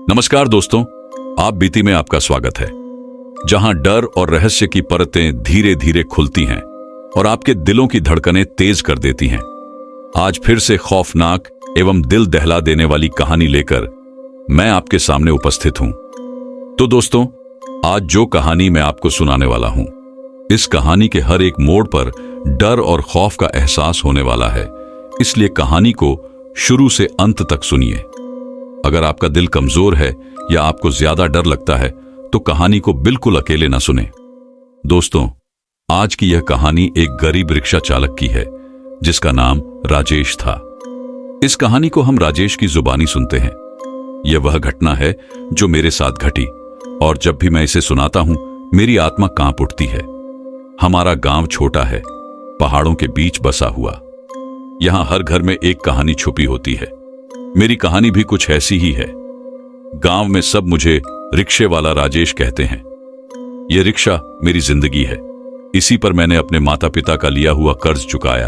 नमस्कार दोस्तों, आप बीती में आपका स्वागत है, जहां डर और रहस्य की परतें धीरे धीरे खुलती हैं और आपके दिलों की धड़कनें तेज कर देती हैं। आज फिर से खौफनाक एवं दिल दहला देने वाली कहानी लेकर मैं आपके सामने उपस्थित हूं। तो दोस्तों, आज जो कहानी मैं आपको सुनाने वाला हूं, इस कहानी के हर एक मोड़ पर डर और खौफ का एहसास होने वाला है। इसलिए कहानी को शुरू से अंत तक सुनिए। अगर आपका दिल कमजोर है या आपको ज्यादा डर लगता है तो कहानी को बिल्कुल अकेले ना सुने। दोस्तों, आज की यह कहानी एक गरीब रिक्शा चालक की है जिसका नाम राजेश था। इस कहानी को हम राजेश की जुबानी सुनते हैं। यह वह घटना है जो मेरे साथ घटी और जब भी मैं इसे सुनाता हूं मेरी आत्मा कांप उठती है। हमारा गांव छोटा है, पहाड़ों के बीच बसा हुआ। यहां हर घर में एक कहानी छुपी होती है। मेरी कहानी भी कुछ ऐसी ही है। गांव में सब मुझे रिक्शे वाला राजेश कहते हैं। यह रिक्शा मेरी जिंदगी है। इसी पर मैंने अपने माता पिता का लिया हुआ कर्ज चुकाया,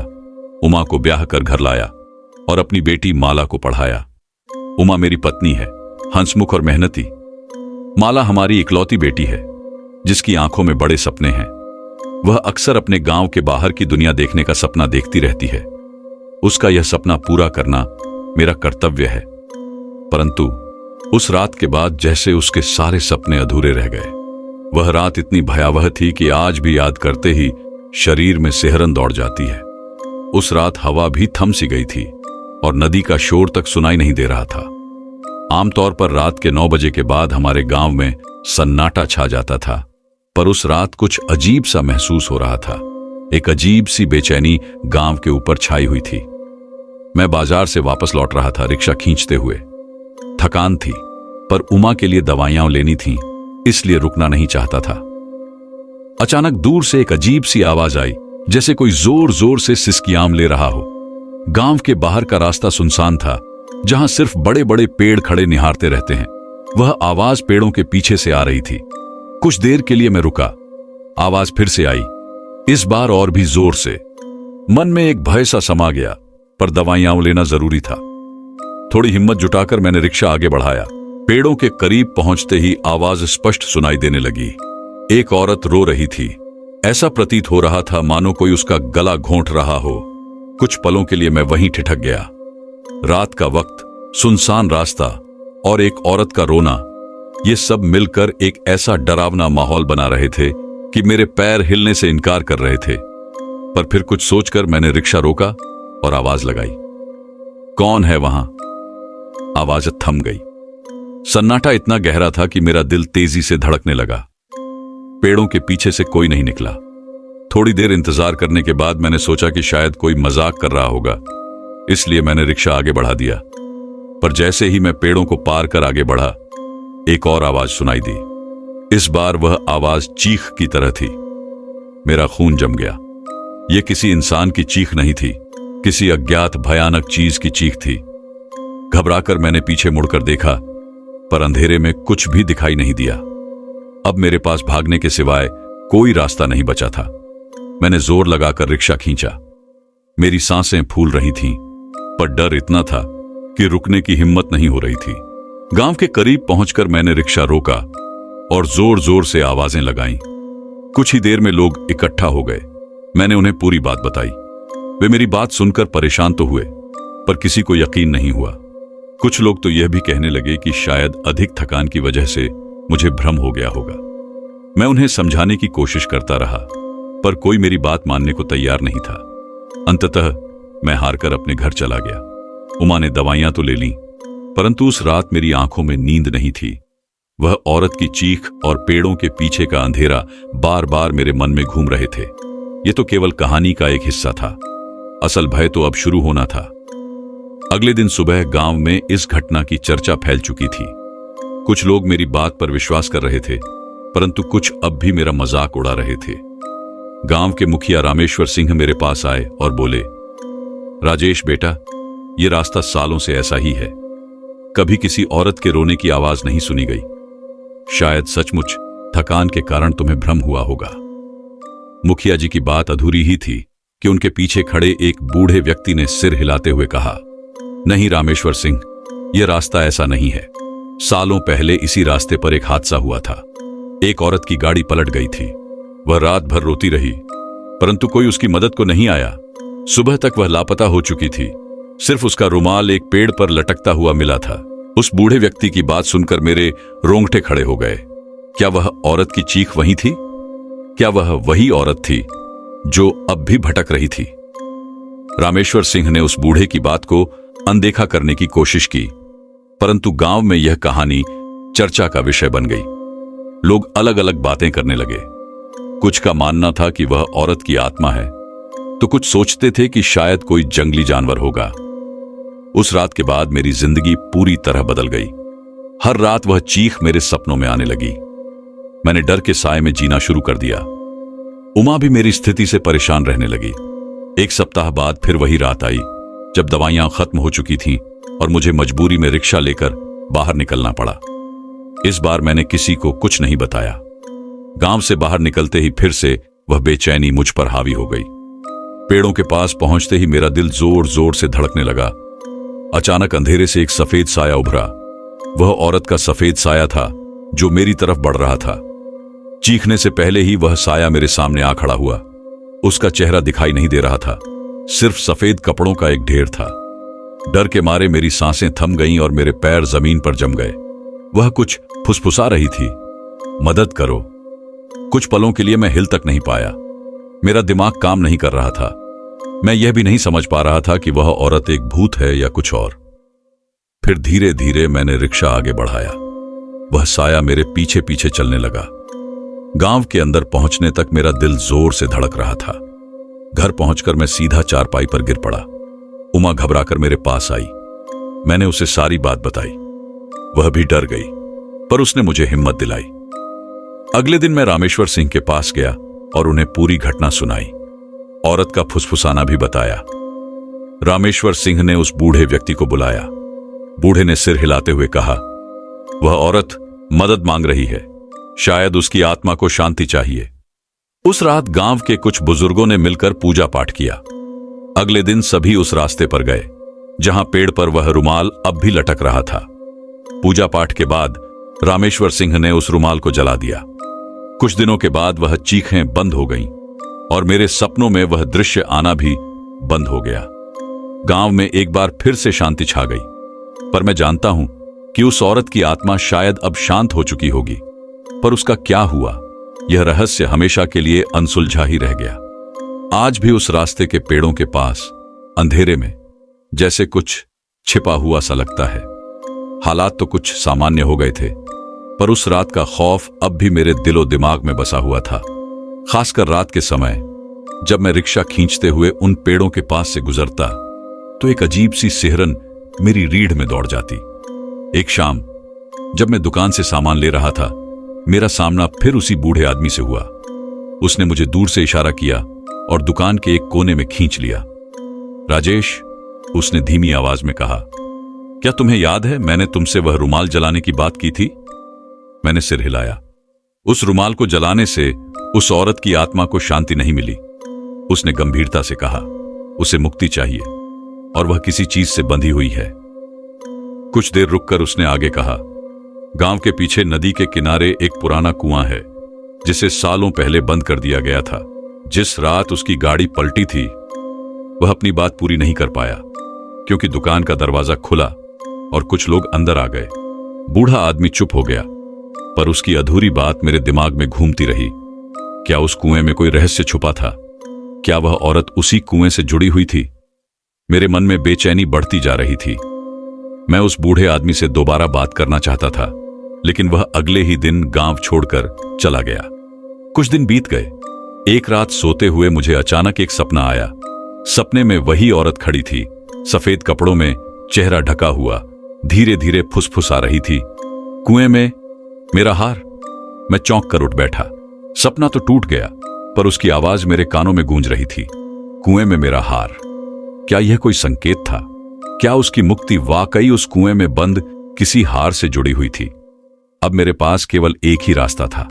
उमा को ब्याह कर घर लाया और अपनी बेटी माला को पढ़ाया। उमा मेरी पत्नी है, हंसमुख और मेहनती। माला हमारी इकलौती बेटी है जिसकी आंखों में बड़े सपने हैं। वह अक्सर अपने गांव के बाहर की दुनिया देखने का सपना देखती रहती है। उसका यह सपना पूरा करना मेरा कर्तव्य है। परंतु उस रात के बाद जैसे उसके सारे सपने अधूरे रह गए। वह रात इतनी भयावह थी कि आज भी याद करते ही शरीर में सिहरन दौड़ जाती है। उस रात हवा भी थम सी गई थी और नदी का शोर तक सुनाई नहीं दे रहा था। आमतौर पर रात के 9 बजे के बाद हमारे गांव में सन्नाटा छा जाता था, पर उस रात कुछ अजीब सा महसूस हो रहा था। एक अजीब सी बेचैनी गांव के ऊपर छाई हुई थी। मैं बाजार से वापस लौट रहा था रिक्शा खींचते हुए। थकान थी, पर उमा के लिए दवाइयां लेनी थीं, इसलिए रुकना नहीं चाहता था। अचानक दूर से एक अजीब सी आवाज आई, जैसे कोई जोर जोर से सिसकियां ले रहा हो। गांव के बाहर का रास्ता सुनसान था, जहां सिर्फ बड़े बड़े पेड़ खड़े निहारते रहते हैं। वह आवाज पेड़ों के पीछे से आ रही थी। कुछ देर के लिए मैं रुका। आवाज फिर से आई, इस बार और भी जोर से। मन में एक भय सा समा गया, पर दवाइयां लेना जरूरी था। थोड़ी हिम्मत जुटाकर मैंने रिक्शा आगे बढ़ाया। पेड़ों के करीब पहुंचते ही आवाज स्पष्ट सुनाई देने लगी। एक औरत रो रही थी। ऐसा प्रतीत हो रहा था मानो कोई उसका गला घोंट रहा हो। कुछ पलों के लिए मैं वहीं ठिठक गया। रात का वक्त, सुनसान रास्ता और एक औरत का रोना, ये सब मिलकर एक ऐसा डरावना माहौल बना रहे थे कि मेरे पैर हिलने से इनकार कर रहे थे। पर फिर कुछ सोचकर मैंने रिक्शा रोका और आवाज लगाई, कौन है वहां? आवाज थम गई। सन्नाटा इतना गहरा था कि मेरा दिल तेजी से धड़कने लगा। पेड़ों के पीछे से कोई नहीं निकला। थोड़ी देर इंतजार करने के बाद मैंने सोचा कि शायद कोई मजाक कर रहा होगा, इसलिए मैंने रिक्शा आगे बढ़ा दिया। पर जैसे ही मैं पेड़ों को पार कर आगे बढ़ा, एक और आवाज सुनाई दी। इस बार वह आवाज चीख की तरह थी। मेरा खून जम गया। यह किसी इंसान की चीख नहीं थी, किसी अज्ञात भयानक चीज की चीख थी। घबराकर मैंने पीछे मुड़कर देखा, पर अंधेरे में कुछ भी दिखाई नहीं दिया। अब मेरे पास भागने के सिवाय कोई रास्ता नहीं बचा था। मैंने जोर लगाकर रिक्शा खींचा। मेरी सांसें फूल रही थीं, पर डर इतना था कि रुकने की हिम्मत नहीं हो रही थी। गांव के करीब पहुंचकर मैंने रिक्शा रोका और जोर जोर से आवाजें लगाईं। कुछ ही देर में लोग इकट्ठा हो गए। मैंने उन्हें पूरी बात बताई। वे मेरी बात सुनकर परेशान तो हुए, पर किसी को यकीन नहीं हुआ। कुछ लोग तो यह भी कहने लगे कि शायद अधिक थकान की वजह से मुझे भ्रम हो गया होगा। मैं उन्हें समझाने की कोशिश करता रहा, पर कोई मेरी बात मानने को तैयार नहीं था। अंततः मैं हारकर अपने घर चला गया। उमा ने दवाइयां तो ले लीं, परंतु उस रात मेरी आंखों में नींद नहीं थी। वह औरत की चीख और पेड़ों के पीछे का अंधेरा बार बार मेरे मन में घूम रहे थे। यह तो केवल कहानी का एक हिस्सा था। असल भय तो अब शुरू होना था। अगले दिन सुबह गांव में इस घटना की चर्चा फैल चुकी थी। कुछ लोग मेरी बात पर विश्वास कर रहे थे, परंतु कुछ अब भी मेरा मजाक उड़ा रहे थे। गांव के मुखिया रामेश्वर सिंह मेरे पास आए और बोले, राजेश बेटा, ये रास्ता सालों से ऐसा ही है। कभी किसी औरत के रोने की आवाज नहीं सुनी गई। शायद सचमुच थकान के कारण तुम्हें भ्रम हुआ होगा। मुखिया जी की बात अधूरी ही थी कि उनके पीछे खड़े एक बूढ़े व्यक्ति ने सिर हिलाते हुए कहा, नहीं रामेश्वर सिंह, यह रास्ता ऐसा नहीं है। सालों पहले इसी रास्ते पर एक हादसा हुआ था। एक औरत की गाड़ी पलट गई थी। वह रात भर रोती रही, परंतु कोई उसकी मदद को नहीं आया। सुबह तक वह लापता हो चुकी थी। सिर्फ उसका रुमाल एक पेड़ पर लटकता हुआ मिला था। उस बूढ़े व्यक्ति की बात सुनकर मेरे रोंगटे खड़े हो गए। क्या वह औरत की चीख वही थी? क्या वह वही औरत थी जो अब भी भटक रही थी? रामेश्वर सिंह ने उस बूढ़े की बात को अनदेखा करने की कोशिश की, परंतु गांव में यह कहानी चर्चा का विषय बन गई। लोग अलग अलग बातें करने लगे। कुछ का मानना था कि वह औरत की आत्मा है, तो कुछ सोचते थे कि शायद कोई जंगली जानवर होगा। उस रात के बाद मेरी जिंदगी पूरी तरह बदल गई। हर रात वह चीख मेरे सपनों में आने लगी। मैंने डर के साए में जीना शुरू कर दिया। उमा भी मेरी स्थिति से परेशान रहने लगी। एक सप्ताह बाद फिर वही रात आई, जब दवाइयां खत्म हो चुकी थीं और मुझे मजबूरी में रिक्शा लेकर बाहर निकलना पड़ा। इस बार मैंने किसी को कुछ नहीं बताया। गांव से बाहर निकलते ही फिर से वह बेचैनी मुझ पर हावी हो गई। पेड़ों के पास पहुंचते ही मेरा दिल जोर जोर से धड़कने लगा। अचानक अंधेरे से एक सफेद साया उभरा। वह औरत का सफेद साया था जो मेरी तरफ बढ़ रहा था। चीखने से पहले ही वह साया मेरे सामने आ खड़ा हुआ। उसका चेहरा दिखाई नहीं दे रहा था, सिर्फ सफेद कपड़ों का एक ढेर था। डर के मारे मेरी सांसें थम गईं और मेरे पैर जमीन पर जम गए। वह कुछ फुसफुसा रही थी, मदद करो। कुछ पलों के लिए मैं हिल तक नहीं पाया। मेरा दिमाग काम नहीं कर रहा था। मैं यह भी नहीं समझ पा रहा था कि वह औरत एक भूत है या कुछ और। फिर धीरे धीरे मैंने रिक्शा आगे बढ़ाया। वह साया मेरे पीछे पीछे चलने लगा। गांव के अंदर पहुंचने तक मेरा दिल जोर से धड़क रहा था। घर पहुंचकर मैं सीधा चारपाई पर गिर पड़ा। उमा घबराकर मेरे पास आई। मैंने उसे सारी बात बताई। वह भी डर गई, पर उसने मुझे हिम्मत दिलाई। अगले दिन मैं रामेश्वर सिंह के पास गया और उन्हें पूरी घटना सुनाई। औरत का फुसफुसाना भी बताया। रामेश्वर सिंह ने उस बूढ़े व्यक्ति को बुलाया। बूढ़े ने सिर हिलाते हुए कहा, वह औरत मदद मांग रही है, शायद उसकी आत्मा को शांति चाहिए। उस रात गांव के कुछ बुजुर्गों ने मिलकर पूजा पाठ किया। अगले दिन सभी उस रास्ते पर गए जहां पेड़ पर वह रुमाल अब भी लटक रहा था। पूजा पाठ के बाद रामेश्वर सिंह ने उस रुमाल को जला दिया। कुछ दिनों के बाद वह चीखें बंद हो गईं और मेरे सपनों में वह दृश्य आना भी बंद हो गया। गांव में एक बार फिर से शांति छा गई, पर मैं जानता हूं कि उस औरत की आत्मा शायद अब शांत हो चुकी होगी। पर उसका क्या हुआ, यह रहस्य हमेशा के लिए अनसुलझा ही रह गया। आज भी उस रास्ते के पेड़ों के पास अंधेरे में जैसे कुछ छिपा हुआ सा लगता है। हालात तो कुछ सामान्य हो गए थे, पर उस रात का खौफ अब भी मेरे दिलो दिमाग में बसा हुआ था। खासकर रात के समय जब मैं रिक्शा खींचते हुए उन पेड़ों के पास से गुजरता तो एक अजीब सी सिहरन मेरी रीढ़ में दौड़ जाती। एक शाम जब मैं दुकान से सामान ले रहा था, मेरा सामना फिर उसी बूढ़े आदमी से हुआ। उसने मुझे दूर से इशारा किया और दुकान के एक कोने में खींच लिया। राजेश, उसने धीमी आवाज में कहा, क्या तुम्हें याद है मैंने तुमसे वह रुमाल जलाने की बात की थी? मैंने सिर हिलाया। उस रुमाल को जलाने से उस औरत की आत्मा को शांति नहीं मिली। उसने गंभीरता से कहा, उसे मुक्ति चाहिए और वह किसी चीज से बंधी हुई है। कुछ देर रुककर उसने आगे कहा, गांव के पीछे नदी के किनारे एक पुराना कुआं है जिसे सालों पहले बंद कर दिया गया था। जिस रात उसकी गाड़ी पलटी थी, वह अपनी बात पूरी नहीं कर पाया क्योंकि दुकान का दरवाजा खुला और कुछ लोग अंदर आ गए। बूढ़ा आदमी चुप हो गया, पर उसकी अधूरी बात मेरे दिमाग में घूमती रही। क्या उस कुएं में कोई रहस्य छुपा था? क्या वह औरत उसी कुएं से जुड़ी हुई थी? मेरे मन में बेचैनी बढ़ती जा रही थी। मैं उस बूढ़े आदमी से दोबारा बात करना चाहता था, लेकिन वह अगले ही दिन गांव छोड़कर चला गया। कुछ दिन बीत गए। एक रात सोते हुए मुझे अचानक एक सपना आया। सपने में वही औरत खड़ी थी, सफेद कपड़ों में, चेहरा ढका हुआ, धीरे धीरे फुसफुसा रही थी। कुएं में मेरा हार। मैं चौंक कर उठ बैठा। सपना तो टूट गया, पर उसकी आवाज मेरे कानों में गूंज रही थी। कुएं में मेरा हार। क्या यह कोई संकेत था? क्या उसकी मुक्ति वाकई उस कुएं में बंद किसी हार से जुड़ी हुई थी? अब मेरे पास केवल एक ही रास्ता था।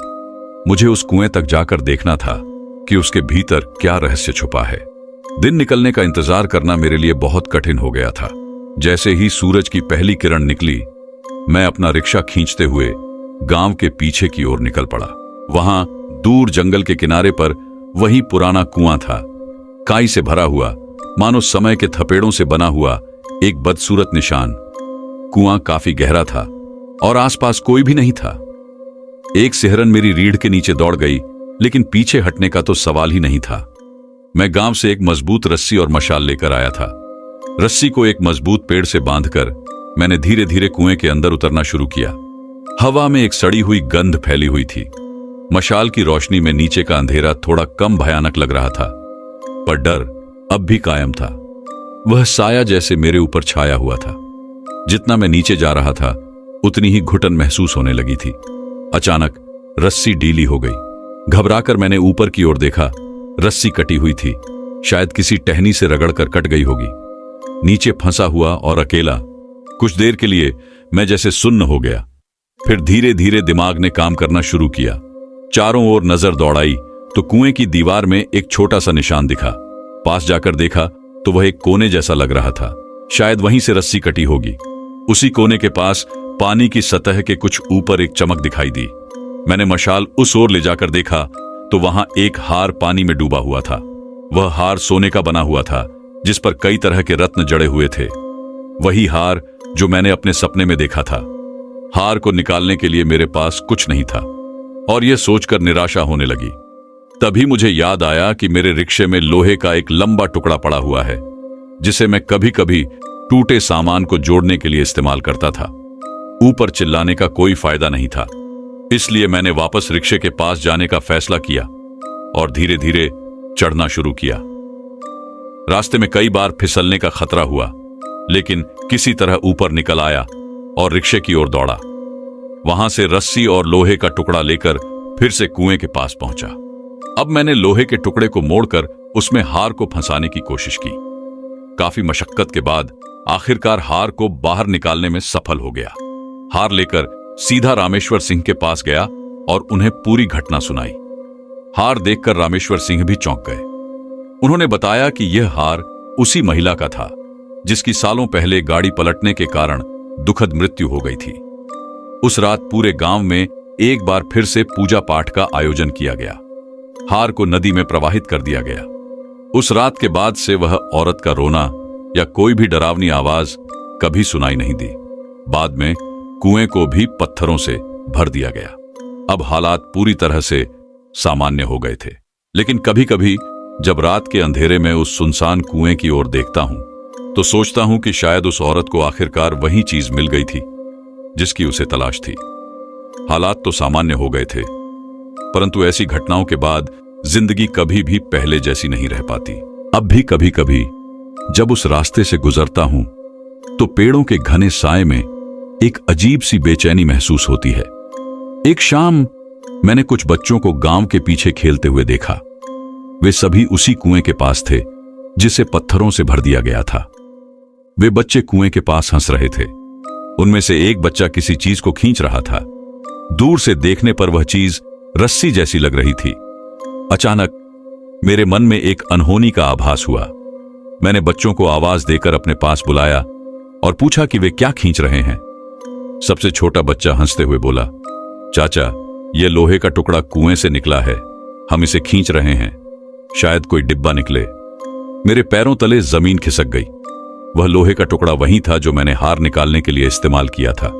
मुझे उस कुएं तक जाकर देखना था कि उसके भीतर क्या रहस्य छुपा है। दिन निकलने का इंतजार करना मेरे लिए बहुत कठिन हो गया था। जैसे ही सूरज की पहली किरण निकली, मैं अपना रिक्शा खींचते हुए गांव के पीछे की ओर निकल पड़ा। वहां दूर जंगल के किनारे पर वही पुराना कुआं था, काई से भरा हुआ, मानो समय के थपेड़ों से बना हुआ एक बदसूरत निशान। कुआं काफी गहरा था और आसपास कोई भी नहीं था। एक सिहरन मेरी रीढ़ के नीचे दौड़ गई, लेकिन पीछे हटने का तो सवाल ही नहीं था। मैं गांव से एक मजबूत रस्सी और मशाल लेकर आया था। रस्सी को एक मजबूत पेड़ से बांधकर मैंने धीरे धीरे कुएं के अंदर उतरना शुरू किया। हवा में एक सड़ी हुई गंध फैली हुई थी। मशाल की रोशनी में नीचे का अंधेरा थोड़ा कम भयानक लग रहा था, पर डर अब भी कायम था। वह साया जैसे मेरे ऊपर छाया हुआ था। जितना मैं नीचे जा रहा था, उतनी ही घुटन महसूस होने लगी थी। अचानक रस्सी ढीली हो गई। घबराकर मैंने ऊपर की ओर देखा। रस्सी कटी हुई थी, शायद किसी टहनी से रगड़कर कट गई होगी। नीचे फंसा हुआ और अकेला, कुछ देर के लिए मैं जैसे सुन्न हो गया। फिर धीरे धीरे दिमाग ने काम करना शुरू किया। चारों ओर नजर दौड़ाई तो कुएं की दीवार में एक छोटा सा निशान दिखा। पास जाकर देखा तो वह एक कोने जैसा लग रहा था, शायद वहीं से रस्सी कटी होगी। उसी कोने के पास पानी की सतह के कुछ ऊपर एक चमक दिखाई दी। मैंने मशाल उस ओर ले जाकर देखा तो वहां एक हार पानी में डूबा हुआ था। वह हार सोने का बना हुआ था, जिस पर कई तरह के रत्न जड़े हुए थे। वही हार जो मैंने अपने सपने में देखा था। हार को निकालने के लिए मेरे पास कुछ नहीं था और यह सोचकर निराशा होने लगी। तभी मुझे याद आया कि मेरे रिक्शे में लोहे का एक लंबा टुकड़ा पड़ा हुआ है, जिसे मैं कभी कभी टूटे सामान को जोड़ने के लिए इस्तेमाल करता था। ऊपर चिल्लाने का कोई फायदा नहीं था, इसलिए मैंने वापस रिक्शे के पास जाने का फैसला किया और धीरे धीरे चढ़ना शुरू किया। रास्ते में कई बार फिसलने का खतरा हुआ, लेकिन किसी तरह ऊपर निकल आया और रिक्शे की ओर दौड़ा। वहां से रस्सी और लोहे का टुकड़ा लेकर फिर से कुएं के पास पहुंचा। अब मैंने लोहे के टुकड़े को मोड़कर उसमें हार को फंसाने की कोशिश की। काफी मशक्कत के बाद आखिरकार हार को बाहर निकालने में सफल हो गया। हार लेकर सीधा रामेश्वर सिंह के पास गया और उन्हें पूरी घटना सुनाई। हार देखकर रामेश्वर सिंह भी चौंक गए। उन्होंने बताया कि यह हार उसी महिला का था जिसकी सालों पहले गाड़ी पलटने के कारण दुखद मृत्यु हो गई थी। उस रात पूरे गांव में एक बार फिर से पूजा पाठ का आयोजन किया गया। हार को नदी में प्रवाहित कर दिया गया। उस रात के बाद से वह औरत का रोना या कोई भी डरावनी आवाज कभी सुनाई नहीं दी। बाद में कुएं को भी पत्थरों से भर दिया गया। अब हालात पूरी तरह से सामान्य हो गए थे, लेकिन कभी कभी जब रात के अंधेरे में उस सुनसान कुएं की ओर देखता हूं तो सोचता हूं कि शायद उस औरत को आखिरकार वही चीज मिल गई थी जिसकी उसे तलाश थी। हालात तो सामान्य हो गए थे, परंतु ऐसी घटनाओं के बाद जिंदगी कभी भी पहले जैसी नहीं रह पाती। अब भी कभी कभी जब उस रास्ते से गुजरता हूं तो पेड़ों के घने साए में एक अजीब सी बेचैनी महसूस होती है। एक शाम मैंने कुछ बच्चों को गांव के पीछे खेलते हुए देखा। वे सभी उसी कुएं के पास थे जिसे पत्थरों से भर दिया गया था। वे बच्चे कुएं के पास हंस रहे थे। उनमें से एक बच्चा किसी चीज को खींच रहा था। दूर से देखने पर वह चीज रस्सी जैसी लग रही थी। अचानक मेरे मन में एक अनहोनी का आभास हुआ। मैंने बच्चों को आवाज देकर अपने पास बुलाया और पूछा कि वे क्या खींच रहे हैं। सबसे छोटा बच्चा हंसते हुए बोला, चाचा, यह लोहे का टुकड़ा कुएं से निकला है, हम इसे खींच रहे हैं, शायद कोई डिब्बा निकले। मेरे पैरों तले जमीन खिसक गई। वह लोहे का टुकड़ा वही था जो मैंने हार निकालने के लिए इस्तेमाल किया था।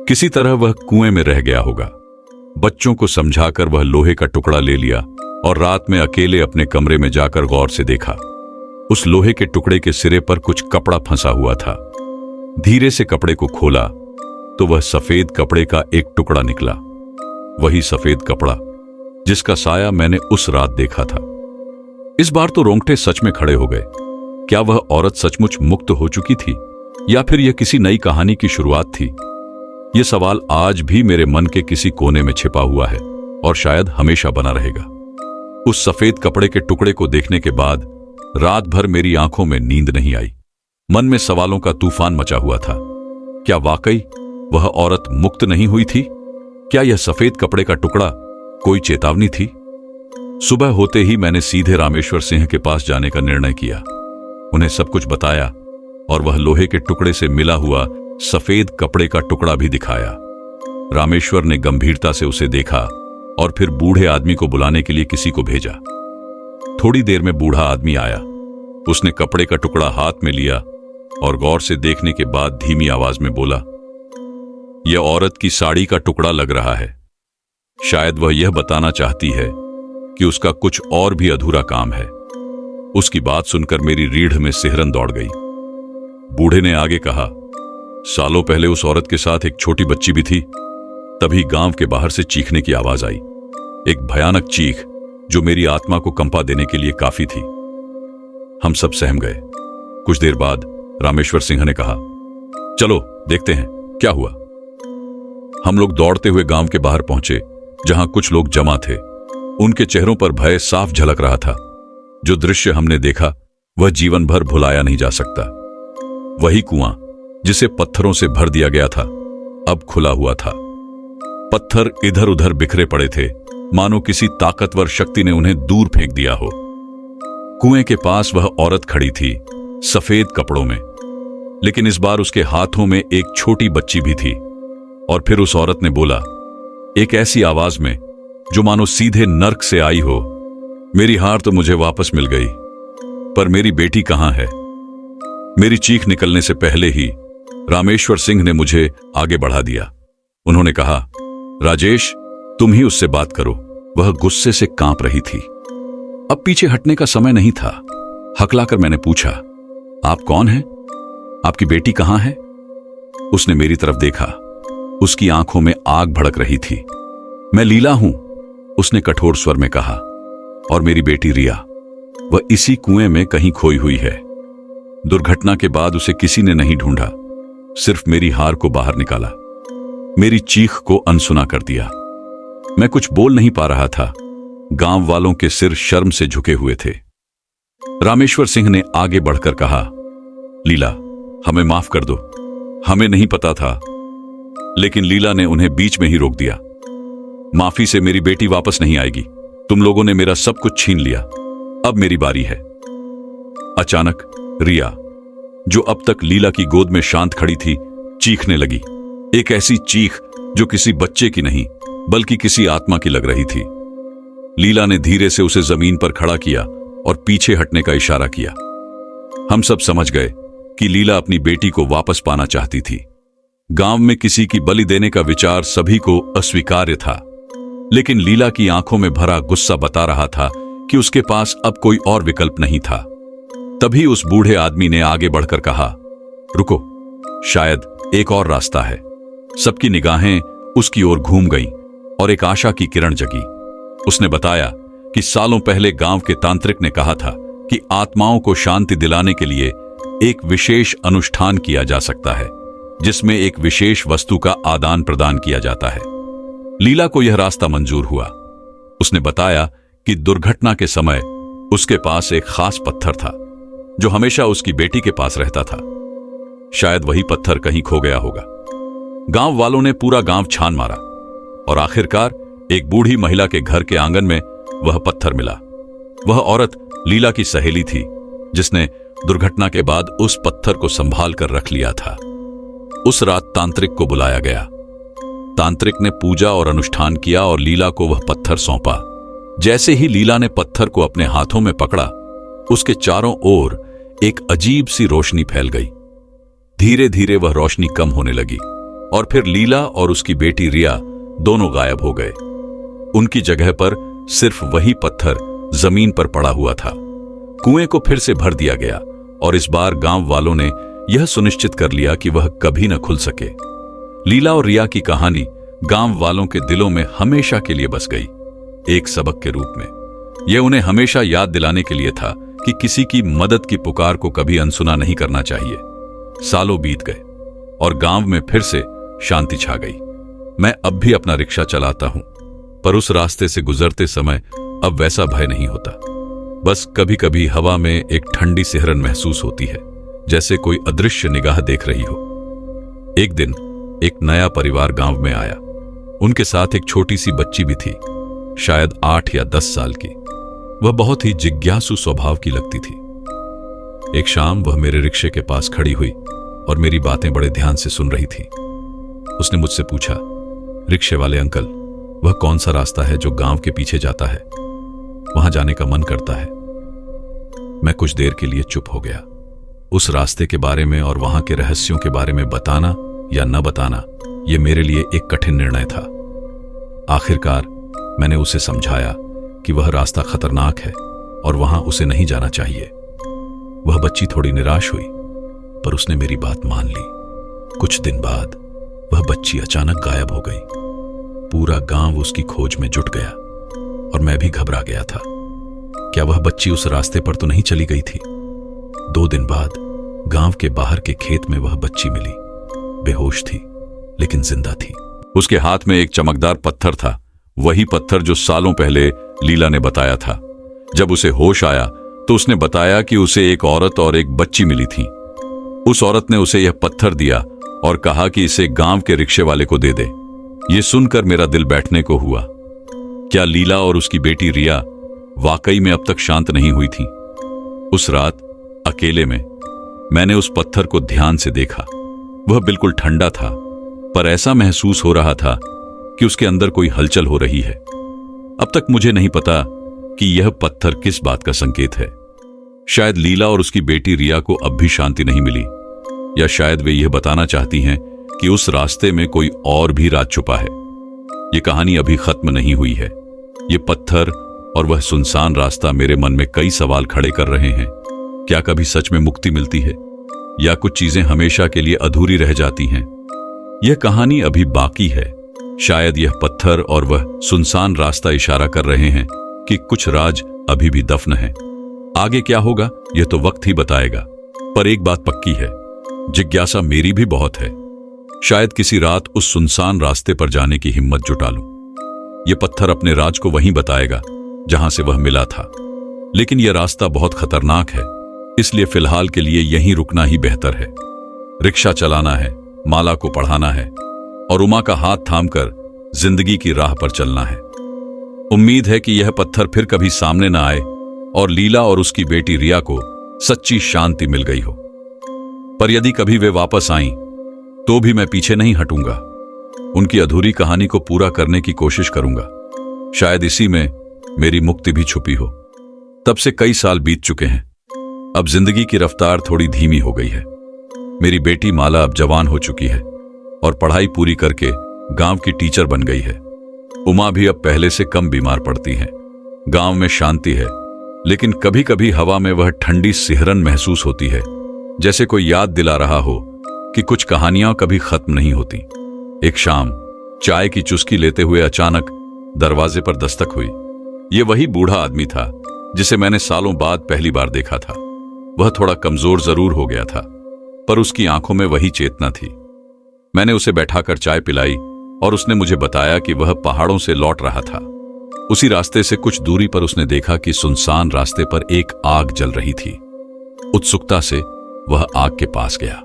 किसी तरह वह कुएं में रह गया होगा। बच्चों को समझाकर वह लोहे का टुकड़ा ले लिया और रात में अकेले अपने कमरे में जाकर गौर से देखा। उस लोहे के टुकड़े के सिरे पर कुछ कपड़ा फंसा हुआ था। धीरे से कपड़े को खोला तो वह सफेद कपड़े का एक टुकड़ा निकला। वही सफेद कपड़ा जिसका साया मैंने उस रात देखा था। इस बार तो रोंगटे सच में खड़े हो गए। क्या वह औरत सचमुच मुक्त हो चुकी थी या फिर यह किसी नई कहानी की शुरुआत थी? यह सवाल आज भी मेरे मन के किसी कोने में छिपा हुआ है और शायद हमेशा बना रहेगा। उस सफेद कपड़े के टुकड़े को देखने के बाद रात भर मेरी आंखों में नींद नहीं आई। मन में सवालों का तूफान मचा हुआ था। क्या वाकई वह औरत मुक्त नहीं हुई थी? क्या यह सफेद कपड़े का टुकड़ा कोई चेतावनी थी? सुबह होते ही मैंने सीधे रामेश्वर सिंह के पास जाने का निर्णय किया। उन्हें सब कुछ बताया और वह लोहे के टुकड़े से मिला हुआ सफेद कपड़े का टुकड़ा भी दिखाया। रामेश्वर ने गंभीरता से उसे देखा और फिर बूढ़े आदमी को बुलाने के लिए किसी को भेजा। थोड़ी देर में बूढ़ा आदमी आया। उसने कपड़े का टुकड़ा हाथ में लिया और गौर से देखने के बाद धीमी आवाज में बोला, यह औरत की साड़ी का टुकड़ा लग रहा है। शायद वह यह बताना चाहती है कि उसका कुछ और भी अधूरा काम है। उसकी बात सुनकर मेरी रीढ़ में सिहरन दौड़ गई। बूढ़े ने आगे कहा, सालों पहले उस औरत के साथ एक छोटी बच्ची भी थी। तभी गांव के बाहर से चीखने की आवाज आई, एक भयानक चीख जो मेरी आत्मा को कंपा देने के लिए काफी थी। हम सब सहम गए। कुछ देर बाद रामेश्वर सिंह ने कहा, चलो देखते हैं क्या हुआ। हम लोग दौड़ते हुए गांव के बाहर पहुंचे, जहां कुछ लोग जमा थे। उनके चेहरों पर भय साफ झलक रहा था। जो दृश्य हमने देखा वह जीवन भर भुलाया नहीं जा सकता। वही कुआं जिसे पत्थरों से भर दिया गया था अब खुला हुआ था। पत्थर इधर उधर बिखरे पड़े थे, मानो किसी ताकतवर शक्ति ने उन्हें दूर फेंक दिया हो। कुएं के पास वह औरत खड़ी थी, सफेद कपड़ों में, लेकिन इस बार उसके हाथों में एक छोटी बच्ची भी थी। और फिर उस औरत ने बोला, एक ऐसी आवाज में जो मानो सीधे नर्क से आई हो, मेरी हार तो मुझे वापस मिल गई, पर मेरी बेटी कहां है? मेरी चीख निकलने से पहले ही रामेश्वर सिंह ने मुझे आगे बढ़ा दिया। उन्होंने कहा, राजेश, तुम ही उससे बात करो। वह गुस्से से कांप रही थी। अब पीछे हटने का समय नहीं था। हकलाकर मैंने पूछा, आप कौन हैं? आपकी बेटी कहां है? उसने मेरी तरफ देखा। उसकी आंखों में आग भड़क रही थी। मैं लीला हूं, उसने कठोर स्वर में कहा, और मेरी बेटी रिया, वह इसी कुएं में कहीं खोई हुई है। दुर्घटना के बाद उसे किसी ने नहीं ढूंढा, सिर्फ मेरी हार को बाहर निकाला, मेरी चीख को अनसुना कर दिया। मैं कुछ बोल नहीं पा रहा था। गांव वालों के सिर शर्म से झुके हुए थे। रामेश्वर सिंह ने आगे बढ़कर कहा, लीला, हमें माफ कर दो, हमें नहीं पता था। लेकिन लीला ने उन्हें बीच में ही रोक दिया। माफी से मेरी बेटी वापस नहीं आएगी। तुम लोगों ने मेरा सब कुछ छीन लिया, अब मेरी बारी है। अचानक रिया, जो अब तक लीला की गोद में शांत खड़ी थी, चीखने लगी। एक ऐसी चीख जो किसी बच्चे की नहीं बल्कि किसी आत्मा की लग रही थी। लीला ने धीरे से उसे जमीन पर खड़ा किया और पीछे हटने का इशारा किया। हम सब समझ गए कि लीला अपनी बेटी को वापस पाना चाहती थी। गांव में किसी की बलि देने का विचार सभी को अस्वीकार्य था, लेकिन लीला की आंखों में भरा गुस्सा बता रहा था कि उसके पास अब कोई और विकल्प नहीं था। तभी उस बूढ़े आदमी ने आगे बढ़कर कहा, रुको, शायद एक और रास्ता है। सबकी निगाहें उसकी ओर घूम गईं और एक आशा की किरण जगी। उसने बताया कि सालों पहले गांव के तांत्रिक ने कहा था कि आत्माओं को शांति दिलाने के लिए एक विशेष अनुष्ठान किया जा सकता है, जिसमें एक विशेष वस्तु का आदान प्रदान किया जाता है। लीला को यह रास्ता मंजूर हुआ। उसने बताया कि दुर्घटना के समय उसके पास एक खास पत्थर था जो हमेशा उसकी बेटी के पास रहता था। शायद वही पत्थर कहीं खो गया होगा। गांव वालों ने पूरा गांव छान मारा और आखिरकार एक बूढ़ी महिला के घर के आंगन में वह पत्थर मिला। वह औरत लीला की सहेली थी, जिसने दुर्घटना के बाद उस पत्थर को संभाल कर रख लिया था। उस रात तांत्रिक को बुलाया गया। तांत्रिक ने पूजा और अनुष्ठान किया और लीला को वह पत्थर सौंपा। जैसे ही लीला ने पत्थर को अपने हाथों में पकड़ा, उसके चारों ओर एक अजीब सी रोशनी फैल गई। धीरे धीरे वह रोशनी कम होने लगी और फिर लीला और उसकी बेटी रिया दोनों गायब हो गए। उनकी जगह पर सिर्फ वही पत्थर जमीन पर पड़ा हुआ था। कुएं को फिर से भर दिया गया और इस बार गांव वालों ने यह सुनिश्चित कर लिया कि वह कभी न खुल सके। लीला और रिया की कहानी गांव वालों के दिलों में हमेशा के लिए बस गई, एक सबक के रूप में। यह उन्हें हमेशा याद दिलाने के लिए था कि किसी की मदद की पुकार को कभी अनसुना नहीं करना चाहिए। सालों बीत गए और गांव में फिर से शांति छा गई। मैं अब भी अपना रिक्शा चलाता हूं, पर उस रास्ते से गुजरते समय अब वैसा भय नहीं होता। बस कभी कभी हवा में एक ठंडी सिहरन महसूस होती है, जैसे कोई अदृश्य निगाह देख रही हो। एक दिन एक नया परिवार गांव में आया। उनके साथ एक छोटी सी बच्ची भी थी, शायद 8 या 10 साल की। वह बहुत ही जिज्ञासु स्वभाव की लगती थी। एक शाम वह मेरे रिक्शे के पास खड़ी हुई और मेरी बातें बड़े ध्यान से सुन रही थी। उसने मुझसे पूछा, रिक्शे वाले अंकल, वह कौन सा रास्ता है जो गांव के पीछे जाता है? वहां जाने का मन करता है। मैं कुछ देर के लिए चुप हो गया। उस रास्ते के बारे में और वहां के रहस्यों के बारे में बताना या न बताना, यह मेरे लिए एक कठिन निर्णय था। आखिरकार मैंने उसे समझाया कि वह रास्ता खतरनाक है और वहां उसे नहीं जाना चाहिए। वह बच्ची थोड़ी निराश हुई, पर उसने मेरी बात मान ली। कुछ दिन बाद वह बच्ची अचानक गायब हो गई। पूरा गांव उसकी खोज में जुट गया और मैं भी घबरा गया था। क्या वह बच्ची उस रास्ते पर तो नहीं चली गई थी? 2 दिन बाद गांव के बाहर के खेत में वह बच्ची मिली। बेहोश थी, लेकिन जिंदा थी। उसके हाथ में एक चमकदार पत्थर था, वही पत्थर जो सालों पहले लीला ने बताया था। जब उसे होश आया तो उसने बताया कि उसे एक औरत और एक बच्ची मिली थी। उस औरत ने उसे यह पत्थर दिया और कहा कि इसे गांव के रिक्शे वाले को दे दे। यह सुनकर मेरा दिल बैठने को हुआ। क्या लीला और उसकी बेटी रिया वाकई में अब तक शांत नहीं हुई थी? उस रात अकेले में मैंने उस पत्थर को ध्यान से देखा। वह बिल्कुल ठंडा था, पर ऐसा महसूस हो रहा था कि उसके अंदर कोई हलचल हो रही है। अब तक मुझे नहीं पता कि यह पत्थर किस बात का संकेत है। शायद लीला और उसकी बेटी रिया को अब भी शांति नहीं मिली, या शायद वे यह बताना चाहती हैं कि उस रास्ते में कोई और भी राज छुपा है। यह कहानी अभी खत्म नहीं हुई है। ये पत्थर और वह सुनसान रास्ता मेरे मन में कई सवाल खड़े कर रहे हैं। क्या कभी सच में मुक्ति मिलती है, या कुछ चीजें हमेशा के लिए अधूरी रह जाती हैं? यह कहानी अभी बाकी है। शायद यह पत्थर और वह सुनसान रास्ता इशारा कर रहे हैं कि कुछ राज अभी भी दफन है। आगे क्या होगा यह तो वक्त ही बताएगा, पर एक बात पक्की है, जिज्ञासा मेरी भी बहुत है। शायद किसी रात उस सुनसान रास्ते पर जाने की हिम्मत जुटा लूं। यह पत्थर अपने राज को वहीं बताएगा जहां से वह मिला था। लेकिन यह रास्ता बहुत खतरनाक है, इसलिए फिलहाल के लिए यहीं रुकना ही बेहतर है। रिक्शा चलाना है, माला को पढ़ाना है और उमा का हाथ थामकर जिंदगी की राह पर चलना है। उम्मीद है कि यह पत्थर फिर कभी सामने न आए और लीला और उसकी बेटी रिया को सच्ची शांति मिल गई हो। पर यदि कभी वे वापस आईं, तो भी मैं पीछे नहीं हटूंगा। उनकी अधूरी कहानी को पूरा करने की कोशिश करूंगा। शायद इसी में मेरी मुक्ति भी छुपी हो। तब से कई साल बीत चुके हैं। अब जिंदगी की रफ्तार थोड़ी धीमी हो गई है। मेरी बेटी माला अब जवान हो चुकी है और पढ़ाई पूरी करके गांव की टीचर बन गई है। उमा भी अब पहले से कम बीमार पड़ती है। गांव में शांति है, लेकिन कभी कभी हवा में वह ठंडी सिहरन महसूस होती है, जैसे कोई याद दिला रहा हो कि कुछ कहानियां कभी खत्म नहीं होती। एक शाम चाय की चुस्की लेते हुए अचानक दरवाजे पर दस्तक हुई। यह वही बूढ़ा आदमी था जिसे मैंने सालों बाद पहली बार देखा था। वह थोड़ा कमजोर जरूर हो गया था, पर उसकी आंखों में वही चेतना थी। मैंने उसे बैठाकर चाय पिलाई और उसने मुझे बताया कि वह पहाड़ों से लौट रहा था। उसी रास्ते से कुछ दूरी पर उसने देखा कि सुनसान रास्ते पर एक आग जल रही थी। उत्सुकता से वह आग के पास गया।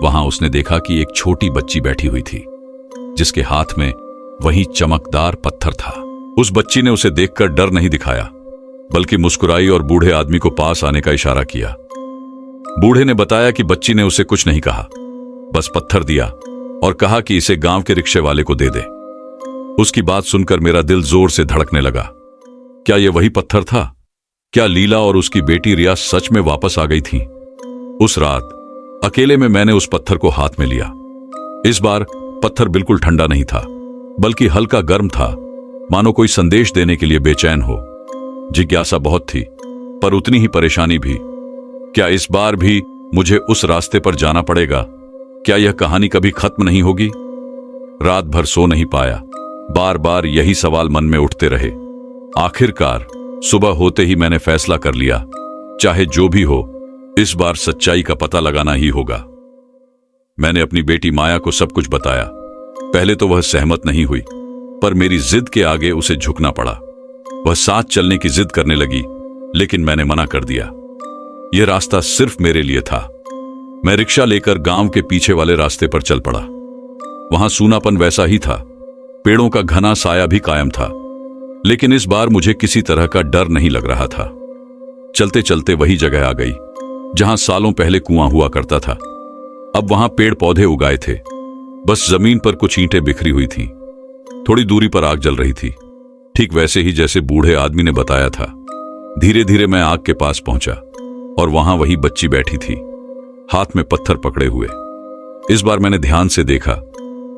वहां उसने देखा कि एक छोटी बच्ची बैठी हुई थी, जिसके हाथ में वही चमकदार पत्थर था। उस बच्ची ने उसे देखकर डर नहीं दिखाया, बल्कि मुस्कुराई और बूढ़े आदमी को पास आने का इशारा किया। बूढ़े ने बताया कि बच्ची ने उसे कुछ नहीं कहा, बस पत्थर दिया और कहा कि इसे गांव के रिक्शे वाले को दे दे। उसकी बात सुनकर मेरा दिल जोर से धड़कने लगा। क्या यह वही पत्थर था? क्या लीला और उसकी बेटी रिया सच में वापस आ गई थी? उस रात अकेले में मैंने उस पत्थर को हाथ में लिया। इस बार पत्थर बिल्कुल ठंडा नहीं था, बल्कि हल्का गर्म था, मानो कोई संदेश देने के लिए बेचैन हो। जिज्ञासा बहुत थी, पर उतनी ही परेशानी भी। क्या इस बार भी मुझे उस रास्ते पर जाना पड़ेगा? क्या यह कहानी कभी खत्म नहीं होगी? रात भर सो नहीं पाया। बार बार यही सवाल मन में उठते रहे। आखिरकार सुबह होते ही मैंने फैसला कर लिया, चाहे जो भी हो, इस बार सच्चाई का पता लगाना ही होगा। मैंने अपनी बेटी माया को सब कुछ बताया। पहले तो वह सहमत नहीं हुई, पर मेरी जिद के आगे उसे झुकना पड़ा। वह साथ चलने की जिद करने लगी, लेकिन मैंने मना कर दिया। यह रास्ता सिर्फ मेरे लिए था। मैं रिक्शा लेकर गांव के पीछे वाले रास्ते पर चल पड़ा। वहां सूनापन वैसा ही था, पेड़ों का घना साया भी कायम था, लेकिन इस बार मुझे किसी तरह का डर नहीं लग रहा था। चलते चलते वही जगह आ गई जहां सालों पहले कुआं हुआ करता था। अब वहां पेड़ पौधे उगाए थे, बस जमीन पर कुछ ईंटें बिखरी हुई थीं। थोड़ी दूरी पर आग जल रही थी, ठीक वैसे ही जैसे बूढ़े आदमी ने बताया था। धीरे धीरे मैं आग के पास पहुंचा और वहां वही बच्ची बैठी थी, हाथ में पत्थर पकड़े हुए। इस बार मैंने ध्यान से देखा।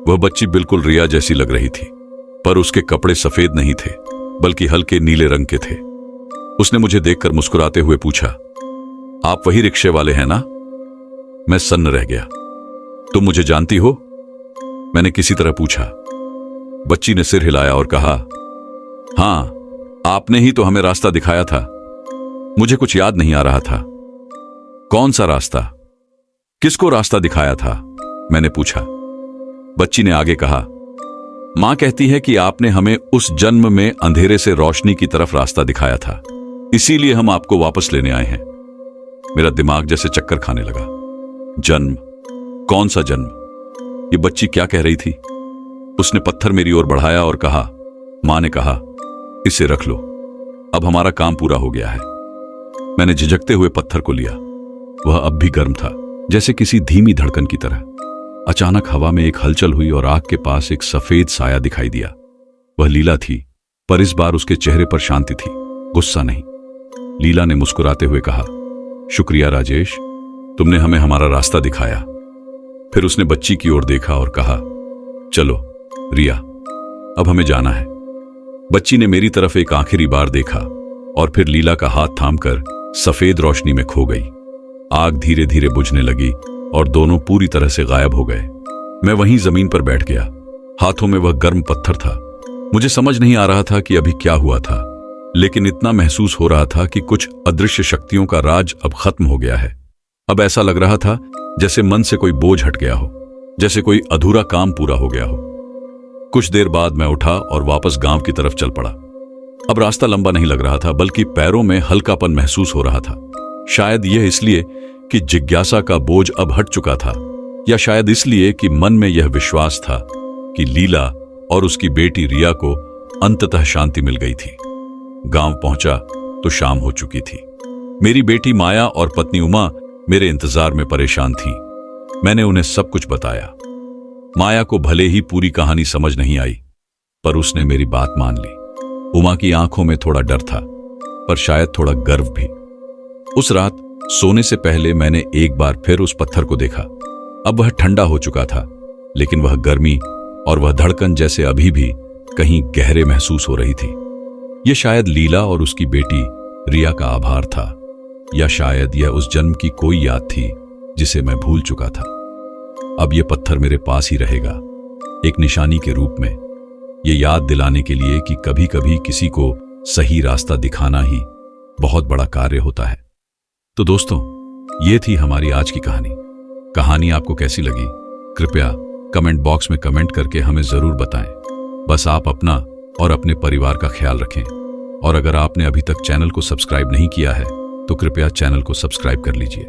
वह बच्ची बिल्कुल रिया जैसी लग रही थी, पर उसके कपड़े सफेद नहीं थे, बल्कि हल्के नीले रंग के थे। उसने मुझे देखकर मुस्कुराते हुए पूछा, आप वही रिक्शे वाले हैं ना? मैं सन्न रह गया। तुम मुझे जानती हो? मैंने किसी तरह पूछा। बच्ची ने सिर हिलाया और कहा, हां, आपने ही तो हमें रास्ता दिखाया था। मुझे कुछ याद नहीं आ रहा था। कौन सा रास्ता? किसको रास्ता दिखाया था? मैंने पूछा। बच्ची ने आगे कहा, मां कहती है कि आपने हमें उस जन्म में अंधेरे से रोशनी की तरफ रास्ता दिखाया था, इसीलिए हम आपको वापस लेने आए हैं। मेरा दिमाग जैसे चक्कर खाने लगा। जन्म? कौन सा जन्म? ये बच्ची क्या कह रही थी? उसने पत्थर मेरी ओर बढ़ाया और कहा, मां ने कहा, इसे रख लो, अब हमारा काम पूरा हो गया है। मैंने झिझकते हुए पत्थर को लिया। वह अब भी गर्म था, जैसे किसी धीमी धड़कन की तरह। अचानक हवा में एक हलचल हुई और आग के पास एक सफेद साया दिखाई दिया। वह लीला थी, पर इस बार उसके चेहरे पर शांति थी, गुस्सा नहीं। लीला ने मुस्कुराते हुए कहा, शुक्रिया राजेश, तुमने हमें हमारा रास्ता दिखाया। फिर उसने बच्ची की ओर देखा और कहा, चलो रिया, अब हमें जाना है। बच्ची ने मेरी तरफ एक आखिरी बार देखा और फिर लीला का हाथ थामकर सफेद रोशनी में खो गई। आग धीरे धीरे बुझने लगी और दोनों पूरी तरह से गायब हो गए। मैं वहीं जमीन पर बैठ गया। हाथों में वह गर्म पत्थर था। मुझे समझ नहीं आ रहा था कि अभी क्या हुआ था, लेकिन इतना महसूस हो रहा था कि कुछ अदृश्य शक्तियों का राज अब खत्म हो गया है। अब ऐसा लग रहा था जैसे मन से कोई बोझ हट गया हो, जैसे कोई अधूरा काम पूरा हो गया हो। कुछ देर बाद मैं उठा और वापस गांव की तरफ चल पड़ा। अब रास्ता लंबा नहीं लग रहा था, बल्कि पैरों में हल्कापन महसूस हो रहा था। शायद यह इसलिए कि जिज्ञासा का बोझ अब हट चुका था, या शायद इसलिए कि मन में यह विश्वास था कि लीला और उसकी बेटी रिया को अंततः शांति मिल गई थी। गांव पहुंचा तो शाम हो चुकी थी। मेरी बेटी माया और पत्नी उमा मेरे इंतजार में परेशान थीं। मैंने उन्हें सब कुछ बताया। माया को भले ही पूरी कहानी समझ नहीं आई, पर उसने मेरी बात मान ली। उमा की आंखों में थोड़ा डर था, पर शायद थोड़ा गर्व भी। उस रात सोने से पहले मैंने एक बार फिर उस पत्थर को देखा। अब वह ठंडा हो चुका था, लेकिन वह गर्मी और वह धड़कन जैसे अभी भी कहीं गहरे महसूस हो रही थी। यह शायद लीला और उसकी बेटी रिया का आभार था, या शायद यह उस जन्म की कोई याद थी जिसे मैं भूल चुका था। अब यह पत्थर मेरे पास ही रहेगा, एक निशानी के रूप में, यह याद दिलाने के लिए कि कभी कभी किसी को सही रास्ता दिखाना ही बहुत बड़ा कार्य होता है। तो दोस्तों, ये थी हमारी आज की कहानी। कहानी आपको कैसी लगी? कृपया कमेंट बॉक्स में कमेंट करके हमें जरूर बताएं। बस आप अपना और अपने परिवार का ख्याल रखें। और अगर आपने अभी तक चैनल को सब्सक्राइब नहीं किया है तो कृपया चैनल को सब्सक्राइब कर लीजिए।